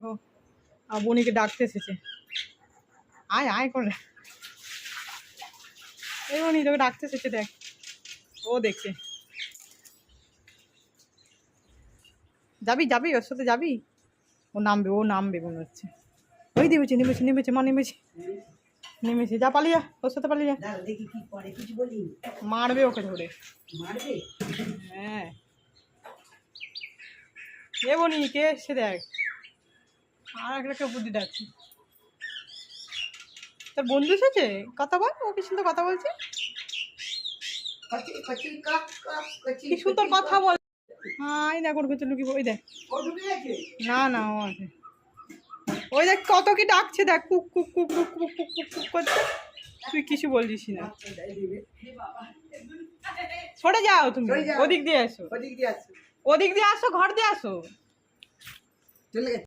ও বনিকে ডাকতে এসেছে, আয় আয় করে। এই বনি তোকে ডাকতে এসেছে, দেখ ও দেখছে। যাবি যাবি ওর সাথে যাবি? ও নামবে মনে হচ্ছে। ওই নেমেছে নেমেছে নেমেছে মা নেমেছে নেমেছে, যা পালিয়ে যা, ওর সাথে পালিয়ে যা। দেখি কি করে, কিছু বলি? মারবে ওকে ধরে। মারবে? হ্যাঁ। এ বনি কে এসছে দেখ, আর একটা বুদ্ধি ডাকছে। তোর বন্ধু এসেছে, কথা বল, ও কি সুন্দর কথা বলছে, কি সুন্দর কথা বল। হাই না কোন কিছু লুকিয়ে, ওই দেখ। না না ও আছে, ওই দেখ কত কি ডাকছে, দেখ cook cook cook cook cook cook cook cook করছে। তুই কিছু বলছিস না, সরে যাও তুমি, ওদিক দিয়ে আসো, ওদিক দিয়ে আসো, ঘর দিয়ে আসো। চলে গেছে।